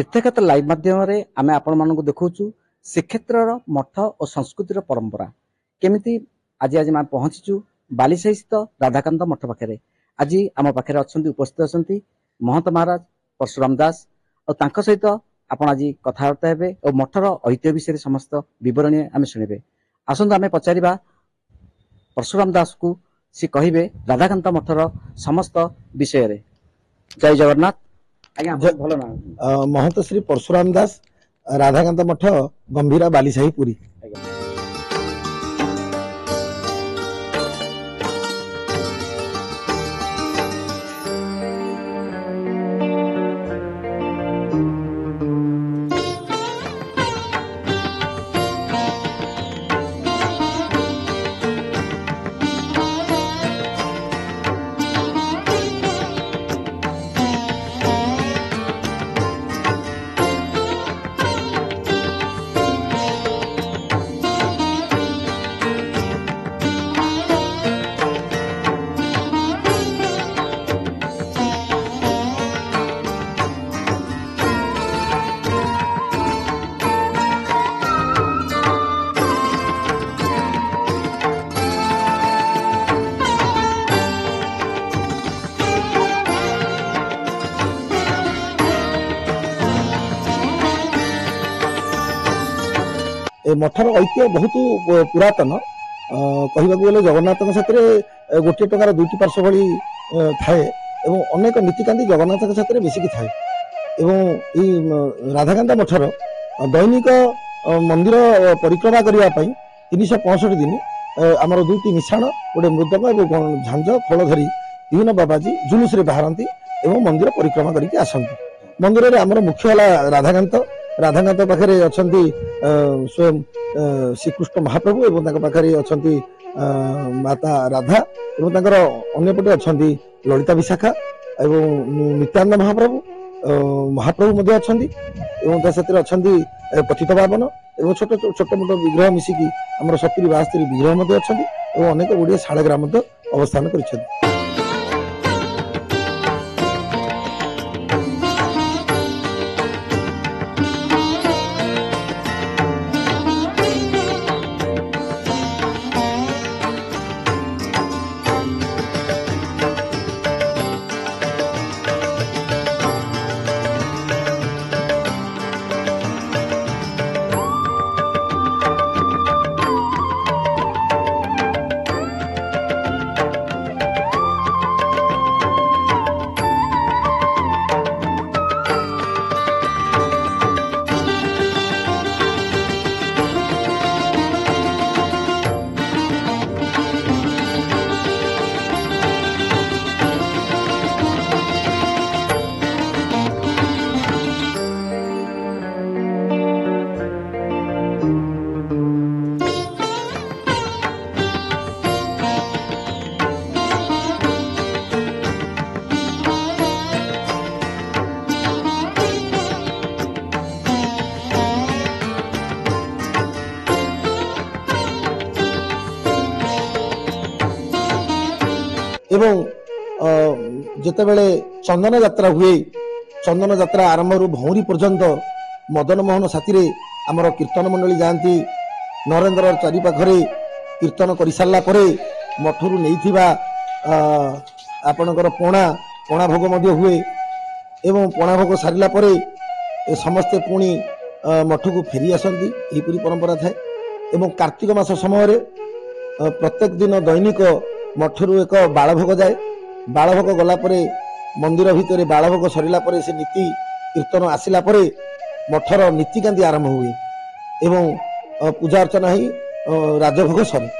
तीर्थक्षेत्र लाइव माध्यम आम आपण देखु श्रीक्षेत्र मठ और संस्कृतिर परंपरा केमिति आज आज मैं पहुंचीचु बालीसाही स्थित राधाकांत मठ पाखे। आज आम पाखे उपस्थित अच्छा महंत महाराज परशुराम दास और सहित आपण आज कथबार्ता हे और मठर ऐतिह्य विषय समस्त बरणी आम शुणे। आसतु आम पचारा परशुराम दास को सी कहे राधाकांत मठर समस्त विषय। जय जगन्नाथ। आज्ञा भल ना महंत श्री परशुराम दास राधाकांत मठ गंभीरा बालीसाही पुरी। मठर ऐतिह्य बहुत पुरातन कहवाक गले जगन्नाथ साथी गोटे टंकार दुईटी पार्श्व भली थाए एवं अनेक नीतिकांति जगन्नाथ साथी मिसिकी थाए। एवं राधाकांत मठर दैनिक मंदिर परिक्रमा करने 365 दिन आमर दुईटी मिशाण गोटे मृदंग और झांझ खोल धरी विभिन्न बाबाजी जुलूस रे बाहरती एवं मंदिर परिक्रमा करके आसती। मंदिर में आमर मुख्य है राधाकांत। राधाकांत पाखे अच्छा स्वयं श्रीकृष्ण महाप्रभु एवं पाखे अच्छा माता राधा एवं अंपटे अच्छा ललिता विशाखा एवं नित्यानंद महाप्रभु महाप्रभु अच्छा अच्छा पतित पावन एवं छोट छोट मोट विग्रह मिसिकी आम 70-72 विग्रह अच्छा अनेक गुड़िया शालग्राम अवस्थान कर। एवं जिते बेले चंदन यात्रा हुए चंदन यात्रा आरंभ भौरी पर्यंत मदन मोहन साथी आमर कीर्तन मंडली जाती नरेंद्र चारिपाखरे कीर्तन कर सारा मठरू नहीं आपणकर पणा पणा भोग हुए एवं पणा भोग सारा समस्ते पुणी मठ को फेरी आसती यहीपरी परंपरा थाए। एवं कार्तिक मास समय प्रत्येक दिन दैनिक मठरू एक बालभोग जाए। बालभोग गलापर मंदिर भितर बालभोग सरला से नीति कीर्तन आसला मठर नीतिकांति आरंभ हुए एवं पूजा अर्चना ही राजभोग सरे।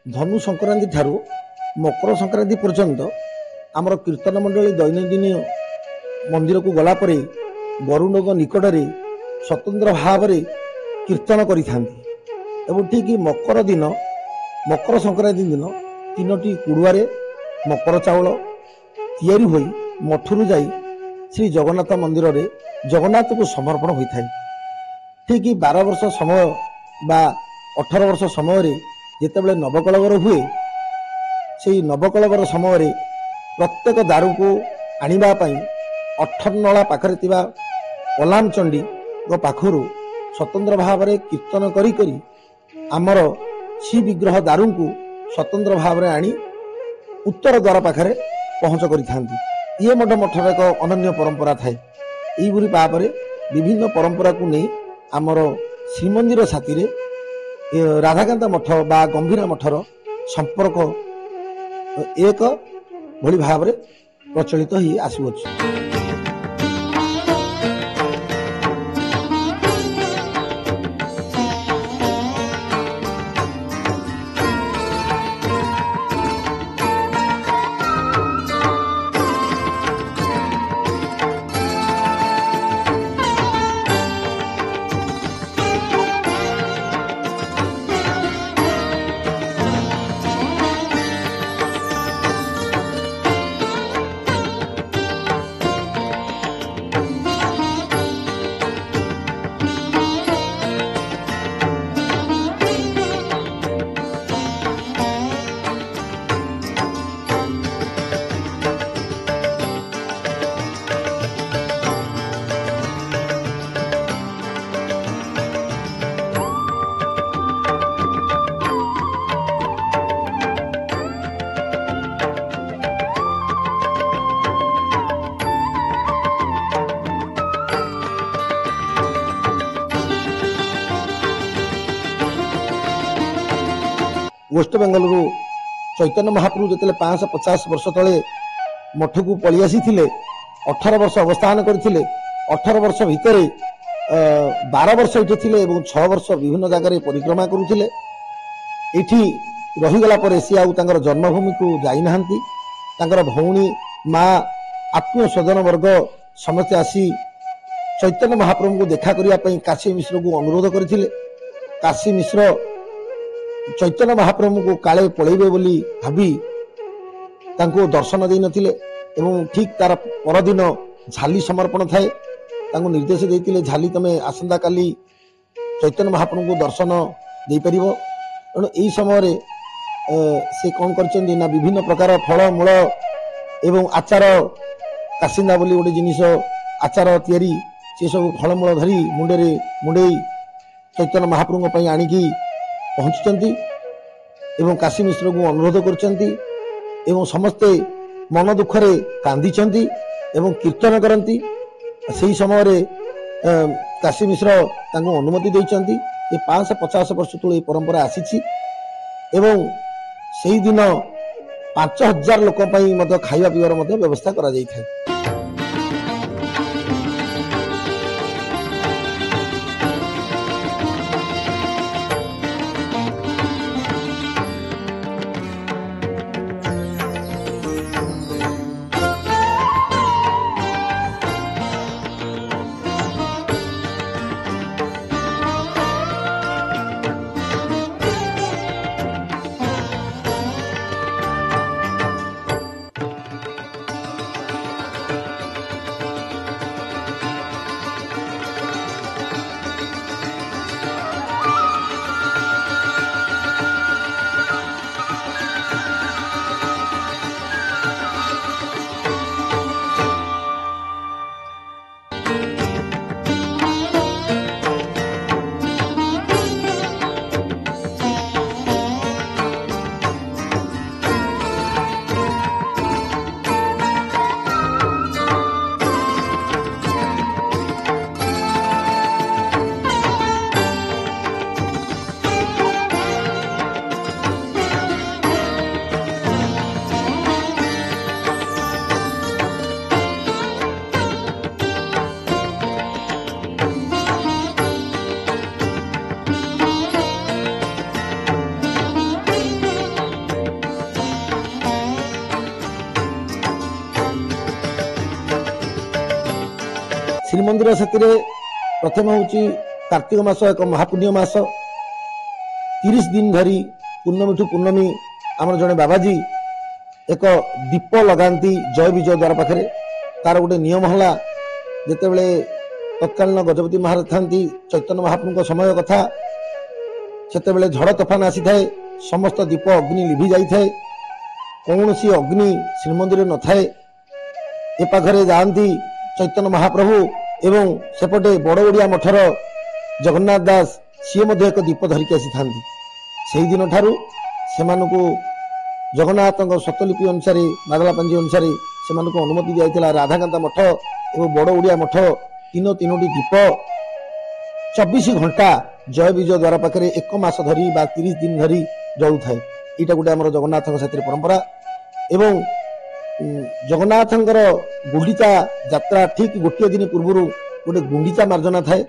धनु संक्रांति ठारू मकर संक्रांति पर्यंत आमर कीर्तन मंडली दैनंदिन मंदिर को गलापर वरुण निकट में स्वतंत्र भाव कीर्तन करि ठीक मकर दिन मकर संक्रांति दिन 3टी कुड़ुआरे मकर चाउल ତିଆରି ହୋଇ ମଠରୁ ଯାଇ ଶ୍ରୀ ଜଗନ୍ନାଥ ମନ୍ଦିରରେ ଜଗନ୍ନାଥଙ୍କୁ ସମର୍ପଣ ହୋଇଥାଏ। ଠିକ୍ 12 ବର୍ଷ ସମୟ ବା 18 ବର୍ଷ ସମୟରେ ଯେତେବେଳେ ନବକଳେବର ହୁଏ, ସେହି ନବକଳେବର ସମୟରେ ପ୍ରତ୍ୟେକ ଦାରୁକୁ ଆଣିବା ପାଇଁ 18ନଳା ପାଖରେ ଥିବା ପଲାମଚଣ୍ଡୀଙ୍କ ପାଖରୁ ସ୍ୱତନ୍ତ୍ର ଭାବରେ କୀର୍ତ୍ତନ କରି କରି ଆମର ଶ୍ରୀବିଗ୍ରହ ଦାରୁଙ୍କୁ ସ୍ୱତନ୍ତ୍ର ଭାବରେ ଆଣି ଉତ୍ତର ଦ୍ୱାର ପାଖରେ ପହଞ୍ଚ କରିଥାନ୍ତି। ଇଏ ମଧ୍ୟ ମଠର ଏକ ଅନନ୍ୟ ପରମ୍ପରା ଥାଏ। ଏହିଭଳି ଭାବରେ ବିଭିନ୍ନ ପରମ୍ପରାକୁ ନେଇ ଆମର ଶ୍ରୀମନ୍ଦିର ସାଥିରେ ରାଧାକାନ୍ତ ମଠ ବା ଗମ୍ଭୀରା ମଠର ସମ୍ପର୍କ ଏକ ଭଳି ଭାବରେ ପ୍ରଚଳିତ ହୋଇ ଆସୁଅଛି। ୱେଷ୍ଟବେଙ୍ଗଲରୁ ଚୈତନ୍ୟ ମହାପ୍ରଭୁ ଯେତେବେଳେ 550 ବର୍ଷ ତଳେ ମଠକୁ ପଳେଇ ଆସିଥିଲେ, 18 ବର୍ଷ ଅବସ୍ଥାନ କରିଥିଲେ। 18 ବର୍ଷ ଭିତରେ 12 ବର୍ଷ ଏଠି ଥିଲେ ଏବଂ 6 ବର୍ଷ ବିଭିନ୍ନ ଜାଗାରେ ପରିକ୍ରମା କରୁଥିଲେ। ଏଠି ରହିଗଲା ପରେ ସେ ଆଉ ତାଙ୍କର ଜନ୍ମଭୂମିକୁ ଯାଇନାହାନ୍ତି। ତାଙ୍କର ଭଉଣୀ, ମା, ଆତ୍ମୀୟ ସ୍ୱଜନ ବର୍ଗ ସମସ୍ତେ ଆସି ଚୈତନ୍ୟ ମହାପ୍ରଭୁଙ୍କୁ ଦେଖା କରିବା ପାଇଁ କାଶୀ ମିଶ୍ରକୁ ଅନୁରୋଧ କରିଥିଲେ। କାଶୀ ମିଶ୍ର ଚୈତନ୍ୟ ମହାପ୍ରଭୁଙ୍କୁ କାଳେ ପଳେଇବେ ବୋଲି ଭାବି ତାଙ୍କୁ ଦର୍ଶନ ଦେଇନଥିଲେ ଏବଂ ଠିକ୍ ତାର ପରଦିନ ଝାଲି ସମର୍ପଣ ଥାଏ। ତାଙ୍କୁ ନିର୍ଦ୍ଦେଶ ଦେଇଥିଲେ, ଝାଲି ତମେ ଆସନ୍ତାକାଲି ଚୈତନ୍ୟ ମହାପ୍ରଭୁଙ୍କୁ ଦର୍ଶନ ଦେଇପାରିବ। ତେଣୁ ଏହି ସମୟରେ ସେ କ'ଣ କରିଛନ୍ତି ନା ବିଭିନ୍ନ ପ୍ରକାର ଫଳମୂଳ ଏବଂ ଆଚାର, କାସିନ୍ଦା ବୋଲି ଗୋଟେ ଜିନିଷ ଆଚାର ତିଆରି, ସେସବୁ ଫଳମୂଳ ଧରି ମୁଣ୍ଡରେ ମୁଣ୍ଡେଇ ଚୈତନ୍ୟ ମହାପ୍ରଭୁଙ୍କ ପାଇଁ ଆଣିକି ପହଞ୍ଚିଛନ୍ତି ଏବଂ କାଶୀ ମିଶ୍ରଙ୍କୁ ଅନୁରୋଧ କରିଛନ୍ତି ଏବଂ ସମସ୍ତେ ମନ ଦୁଃଖରେ କାନ୍ଦିଛନ୍ତି ଏବଂ କୀର୍ତ୍ତନ କରନ୍ତି। ସେହି ସମୟରେ କାଶୀ ମିଶ୍ର ତାଙ୍କୁ ଅନୁମତି ଦେଇଛନ୍ତି। ଏ 550 ବର୍ଷ ତଳେ ଏହି ପରମ୍ପରା ଆସିଛି ଏବଂ ସେହିଦିନ 5000 ଲୋକ ପାଇଁ ମଧ୍ୟ ଖାଇବା ପିଇବାର ମଧ୍ୟ ବ୍ୟବସ୍ଥା କରାଯାଇଥାଏ। ଶ୍ରୀମନ୍ଦିର ସେଥିରେ ପ୍ରଥମେ ହେଉଛି କାର୍ତ୍ତିକ ମାସ, ଏକ ମହାପୁଣ୍ୟ ମାସ। 30 ଦିନ ଧରି ପୂର୍ଣ୍ଣମୀଠୁ ପୂର୍ଣ୍ଣମୀ ଆମର ଜଣେ ବାବାଜୀ एक दीप लगाती जय विजय द्वार पाखे तार गोटे नियम है जितेबले तत्कालीन गजपति महाराज था चैतन्य महाप्रभु समय कथा सेतेबले झड़ तोफान आसी थाए समस्त दीप अग्नि लिभि जाए कौन सी अग्नि श्रीमंदिर न थाए ए पाखरे जाती चैतन्य महाप्रभु एवं सेपटे बड़ ओडिया मठर जगन्नाथ दास सी एक दीप धरिकी आसी था से दिन ठारू से जगन्नाथ स्वतलिपि अनुसार बादला पांजी अनुसार से अनुमति दिया राधाकांत मठ एवं बड़ ओडिया मठ तीनोटी दीप 24 घंटा जय विजय द्वार पाखे 1 मास धरी 30 दिन धरी जलू थाए यहाँ गोटे आम जगन्नाथ साथी परंपरा एवं जगन्नाथ गुंडीचा यात्रा ठीक गोटे दिन पूर्व गोटे गुंडीचा मार्जना थाए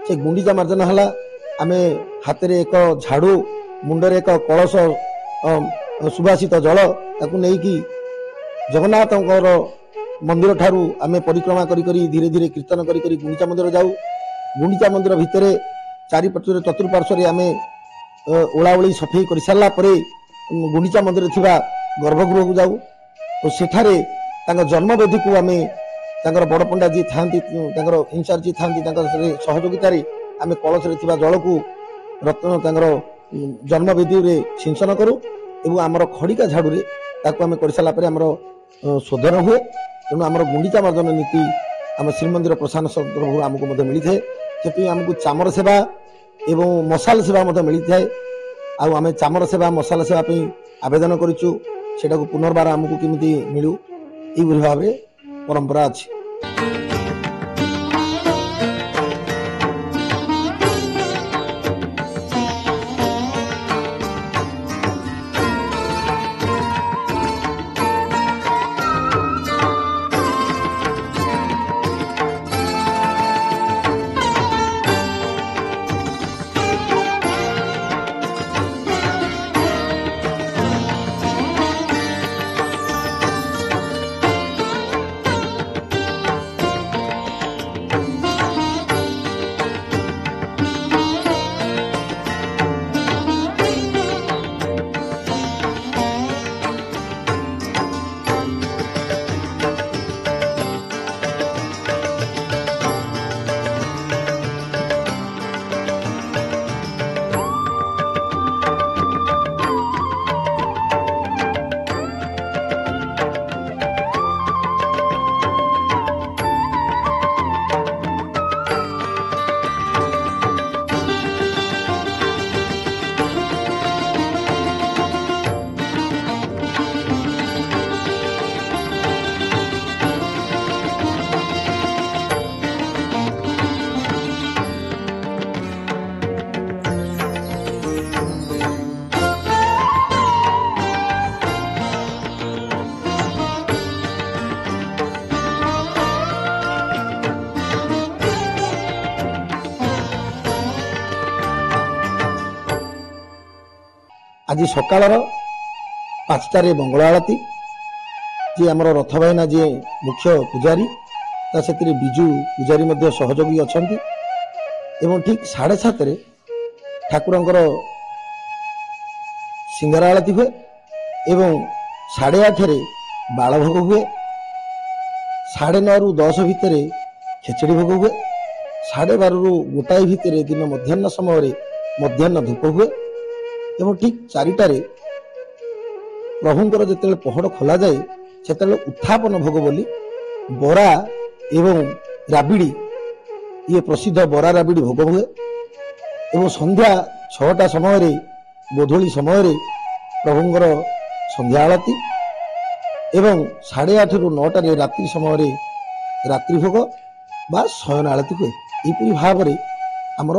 से गुंडीचा मार्जना है आम हाथ में एक झाड़ू मुंडरे एक कलश सुभाषित जल ताकू नहीं जगन्नाथ मंदिर ठारू आम परिक्रमा करी धीरे धीरे कीर्तन करी गुंडीचा मंदिर जाऊ गुंडीचा मंदिर भितर चारिपटे चतुर्पार्श्व आम ओलाओली सफेई कर सारा गुंडीचा मंदिर थिबा गर्भगृह को जाऊ और सेठारे जन्मवेदी को आम बड़ पंडा जी था इनचार्ज जी था सहयोगितार आम कलश जल को रत्न जन्मवेदी रे सिंचन करूँ एवं आमर खड़िका झाड़ू आम कर सारापर आमर शोधन हुए तेणु आमर गुंडीचा मार्जन नीति आम श्रीमंदिर प्रशासन तरफ आमको मिली है से आमको चामर सेवा एवं मसाल सेवा मिली है आम चामर सेवा मसाला सेवा आवेदन करूँ सेटा को पुनर्बार आमको केमी मिलू ये भाव में परंपरा अच्छी। आज सकाल 5टार मंगल आलती जी आमर रथ भाईना जी मुख्य पूजारी से विजु पूजारी सहयोगी अच्छा एवं ठीक 7:30 ठाकुर सिंगार आलती हुए एवं 8:30 बालभोग हुए 9:30 ରୁ 10 भितर खेचड़ी भोग हुए 12:30 ରୁ 1 भितर दिन मध्याह्न समय मध्याह्न धूप हुए एवं ठीक 4टार प्रभुंर जिते पहड़ खोल जाए से उत्थापन भोग बोली बरा एवं राबिड़ी ये प्रसिद्ध बरा राबिड़ी भोग हुए एवं संध्या 6टा समय गोधूली समय प्रभुंर संध्या आलती एवं 8:30 ରୁ 9टार रात्रि समय रात्रि भोग बा शयन आलती हुए यहपरी भाव में आमर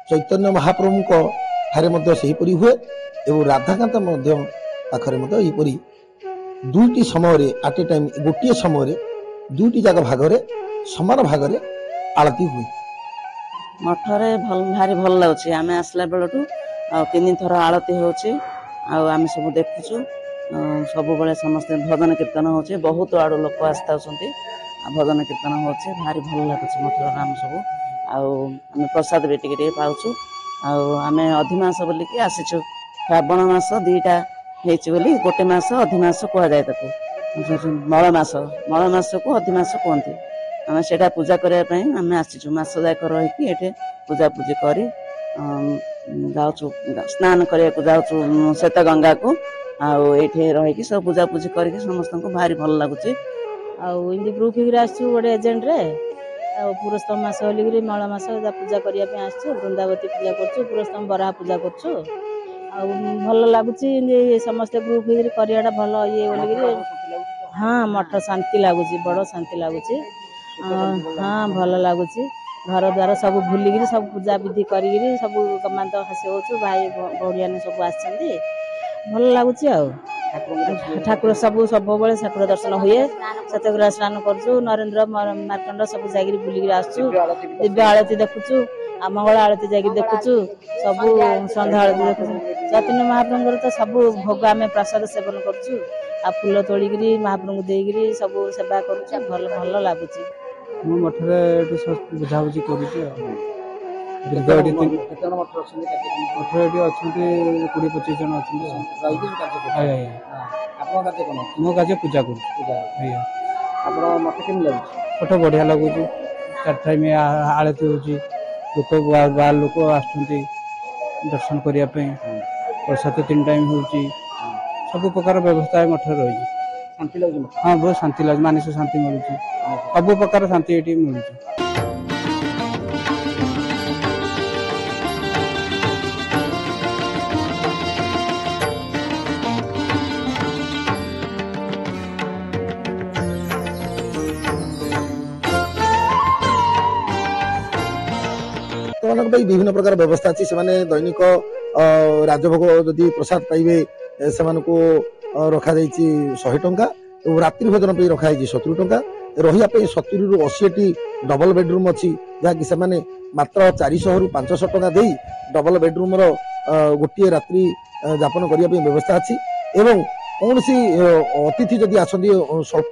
चैतन्य महाप्रभु ठारे सेहीपरि हुए एवं राधाकांत पाखरे यहपरि 2टी समय एट ए टाइम गोटे समय 2टी जाक भागरे समान भागरे आलती हुए मठरे भारी भल लगुच आम आसला बेलू 3 थर आलती होम सब देखुचु सब बड़े समस्त भजन कीर्तन हो बहुत आड़ू लोक आसता भजन कीर्तन हो भारी भल लगुच मठर काम सब आम प्रसाद भी टे पाचु आम अधिमास बोलिकी आसीचु श्रावण मास 2टा ହେଇଛି ବୋଲି ଗୋଟେ ମାସ ଅଧିମାସ କୁହାଯାଏ ତାକୁ। ମଳ ମାସକୁ ଅଧିମାସ କୁହନ୍ତି। ଆମେ ସେଇଟା ପୂଜା କରିବା ପାଇଁ ଆମେ ଆସିଛୁ, ମାସ ଯାକ ରହିକି ଏଠି ପୂଜାପୂଜି କରି ଯାଉଛୁ, ସ୍ନାନ କରିବାକୁ ଯାଉଛୁ ଶ୍ଵେତ ଗଙ୍ଗାକୁ। ଆଉ ଏଇଠି ରହିକି ସବୁ ପୂଜାପୂଜି କରିକି ସମସ୍ତଙ୍କୁ ଭାରି ଭଲ ଲାଗୁଛି। ଆଉ ଏମିତି ଗ୍ରୁପ ହେଇକିରି ଆସିଛୁ ଗୋଟେ ଏଜେଣ୍ଟରେ। ଆଉ ପୁରସ୍ତମ ମାସ ବୋଲିକିରି ମଳ ମାସ ପୂଜା କରିବା ପାଇଁ ଆସିଛୁ। ବୃନ୍ଦାବତୀ ପୂଜା କରୁଛୁ, ପୁରସ୍ତମ ବରାହ ପୂଜା କରୁଛୁ। ଆଉ ଭଲ ଲାଗୁଛି ସମସ୍ତେ ଗ୍ରୁପ ହେଇକିରି କରିବାଟା ଭଲ ଇଏ ବୋଲିକିରି। ହଁ, ମଠ ଶାନ୍ତି ଲାଗୁଛି, ବଡ଼ ଶାନ୍ତି ଲାଗୁଛି। ହଁ, ଭଲ ଲାଗୁଛି। ଘର ଦ୍ୱାର ସବୁ ଭୁଲିକିରି ସବୁ ପୂଜା ବିଧି କରିକିରି ସବୁ ଗମାନ୍ତ ହସି ହେଉଛୁ। ଭାଇ ଭଉଣୀମାନେ ସବୁ ଆସିଛନ୍ତି, ଭଲ ଲାଗୁଛି। ଆଉ ଠାକୁର ସବୁବେଳେ ଠାକୁର ଦର୍ଶନ ହୁଏ। ସତ୍ୟଗ୍ରହ ସ୍ନାନ କରୁଛୁ, ନରେନ୍ଦ୍ର ମାର୍କଣ୍ଡ ସବୁ ଯାଇକିରି ବୁଲିକିରି ଆସୁଛୁ। ଦିବ୍ୟ ଆଳତୀ ଦେଖୁଛୁ, ଆଉ ମଙ୍ଗଳ ଆଳତୀ ଯାଇକି ଦେଖୁଛୁ, ସବୁ ସନ୍ଧ୍ୟା ଆଳତୀ ଦେଖୁଛୁ। ଚୈତନ୍ୟ ମହାପ୍ରଭୁଙ୍କର ତ ସବୁ ଭୋଗ ଆମେ ପ୍ରସାଦ ସେବନ କରୁଛୁ। ଆଉ ଫୁଲ ତୋଳିକିରି ମହାପ୍ରଭୁଙ୍କୁ ଦେଇକିରି ସବୁ ସେବା କରୁଛୁ, ଭଲ ଲାଗୁଛି। ମୁଁ ମଠରେ ଏଠି ବୁଝାବୁଝି କରୁଛି। ଆଉ ଦୀର୍ଘ ଏଠି ମଠରେ ଏଠି ଅଛନ୍ତି 20-25 ଜଣ ଅଛନ୍ତି। ମୋ କାର୍ଯ୍ୟ ପୂଜା କରୁଛି। ଆଜ୍ଞା, ଆପଣ ମତେ କେମିତି ଲାଗୁଛି? ମଠ ବଢ଼ିଆ ଲାଗୁଛି। 4 ଟାଇମ୍ ଆଳତୀ ହେଉଛି, ଲୋକ ବାହାର ଲୋକ ଆସୁଛନ୍ତି ଦର୍ଶନ କରିବା ପାଇଁ। ପ୍ରସାଦ 3 ଟାଇମ୍ ହେଉଛି, ସବୁ ପ୍ରକାର ବ୍ୟବସ୍ଥା ଏ ମଠରେ ରହିଛି। ଶାନ୍ତି ଲାଗୁଛି ମତେ? ହଁ, ବହୁତ ଶାନ୍ତି ଲାଗୁଛି, ମାନସିକ ଶାନ୍ତି ମିଳୁଛି, ସବୁ ପ୍ରକାର ଶାନ୍ତି ଏଠି ମିଳୁଛି। ସେମାନଙ୍କ ପାଇଁ ବିଭିନ୍ନ ପ୍ରକାର ବ୍ୟବସ୍ଥା ଅଛି। ସେମାନେ ଦୈନିକ ରାଜଭୋଗ ଯଦି ପ୍ରସାଦ ପାଇବେ ସେମାନଙ୍କୁ ରଖାଯାଇଛି 100 ଟଙ୍କା ଏବଂ ରାତ୍ରି ଭୋଜନ ପାଇଁ ରଖାଯାଇଛି 70 ଟଙ୍କା। ରହିବା ପାଇଁ 70ରୁ 80ଟି ଡବଲ ବେଡରୁମ୍ ଅଛି, ଯାହାକି ସେମାନେ ମାତ୍ର 400ରୁ 500 ଟଙ୍କା ଦେଇ ଡବଲ ବେଡରୁମ୍ର ଗୋଟିଏ ରାତ୍ରି ଯାପନ କରିବା ପାଇଁ ବ୍ୟବସ୍ଥା ଅଛି। ଏବଂ କୌଣସି ଅତିଥି ଯଦି ଆସନ୍ତି, ସ୍ୱଳ୍ପ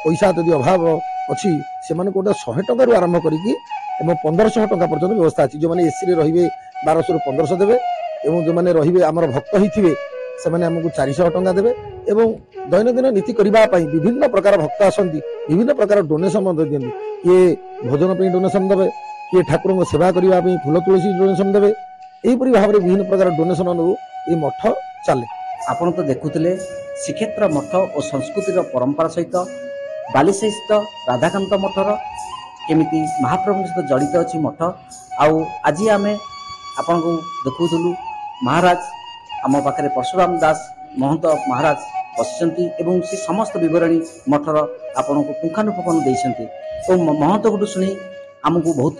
ପଇସା ଯଦି ଅଭାବ ଅଛି, ସେମାନଙ୍କୁ ଗୋଟେ 100 ଟଙ୍କାରୁ ଆରମ୍ଭ କରିକି ଏବଂ 1500 ଟଙ୍କା ପର୍ଯ୍ୟନ୍ତ ବ୍ୟବସ୍ଥା ଅଛି। ଯେଉଁମାନେ ଏସିରେ ରହିବେ 1200ରୁ 1500 ଦେବେ ଏବଂ ଯେଉଁମାନେ ରହିବେ ଆମର ଭକ୍ତ ହେଇଥିବେ ସେମାନେ ଆମକୁ 400 ଟଙ୍କା ଦେବେ। ଏବଂ ଦୈନନ୍ଦିନ ନୀତି କରିବା ପାଇଁ ବିଭିନ୍ନ ପ୍ରକାର ଭକ୍ତ ଆସନ୍ତି, ବିଭିନ୍ନ ପ୍ରକାର ଡୋନେସନ୍ ମଧ୍ୟ ଦିଅନ୍ତି। କିଏ ଭୋଜନ ପାଇଁ ଡୋନେସନ୍ ଦେବେ, କିଏ ଠାକୁରଙ୍କ ସେବା କରିବା ପାଇଁ ଫୁଲ ତୁଳସୀ ଡୋନେସନ୍ ଦେବେ। ଏହିପରି ଭାବରେ ବିଭିନ୍ନ ପ୍ରକାର ଡୋନେସନ୍ ନେଉ ଏହି ମଠ ଚାଲେ। ଆପଣ ତ ଦେଖୁଥିଲେ ଶ୍ରୀକ୍ଷେତ୍ର ମଠ ଓ ସଂସ୍କୃତିର ପରମ୍ପରା ସହିତ ବାଲିସାହିସ୍ଥ ରାଧାକାନ୍ତ ମଠର କେମିତି ମହାପ୍ରଭୁଙ୍କ ସହିତ ଜଡ଼ିତ ଅଛି ମଠ। ଆଉ ଆଜି ଆମେ ଆପଣଙ୍କୁ ଦେଖାଉଥିଲୁ ମହାରାଜ ଆମ ପାଖରେ ପରଶୁରାମ ଦାସ ମହନ୍ତ ମହାରାଜ ବସିଛନ୍ତି ଏବଂ ସେ ସମସ୍ତ ବିବରଣୀ ମଠର ଆପଣଙ୍କୁ ପୁଙ୍ଖାନୁପୁଙ୍ଖନ ଦେଇଛନ୍ତି। ଏବଂ ମହନ୍ତଙ୍କଠୁ ଶୁଣି ଆମକୁ ବହୁତ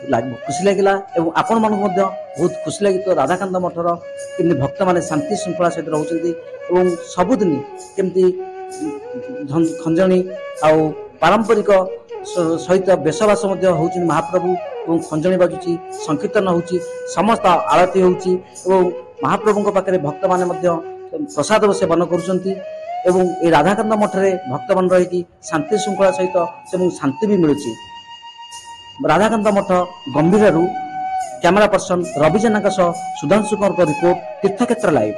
ଖୁସି ଲାଗିଲା ଏବଂ ଆପଣମାନଙ୍କୁ ମଧ୍ୟ ବହୁତ ଖୁସି ଲାଗିଥିବ। ରାଧାକାନ୍ତ ମଠର କେମିତି ଭକ୍ତମାନେ ଶାନ୍ତି ଶୃଙ୍ଖଳା ସହିତ ରହୁଛନ୍ତି ଏବଂ ସବୁଦିନ କେମିତି ଖଞ୍ଜଣି ଆଉ ପାରମ୍ପରିକ ସହିତ ବେଶବାସ ମଧ୍ୟ ହେଉଛନ୍ତି ମହାପ୍ରଭୁ ଏବଂ ଖଞ୍ଜଣି ବାଜୁଛି, ସଂକୀର୍ତ୍ତନ ହେଉଛି, ସମସ୍ତ ଆଳତୀ ହେଉଛି ଏବଂ ମହାପ୍ରଭୁଙ୍କ ପାଖରେ ଭକ୍ତମାନେ ମଧ୍ୟ ପ୍ରସାଦ ସେବନ କରୁଛନ୍ତି। ଏବଂ ଏ ରାଧାକାନ୍ତ ମଠରେ ଭକ୍ତମାନେ ରହିକି ଶାନ୍ତି ଶୃଙ୍ଖଳା ସହିତ ଏବଂ ଶାନ୍ତି ବି ମିଳୁଛି। ରାଧାକାନ୍ତ ମଠ ଗମ୍ଭୀରରୁ କ୍ୟାମେରା ପର୍ସନ ରବି ଜେନାଙ୍କ ସହ ସୁଧାଂଶୁଙ୍କ ରିପୋର୍ଟ, ତୀର୍ଥକ୍ଷେତ୍ର ଲାଇଭ୍।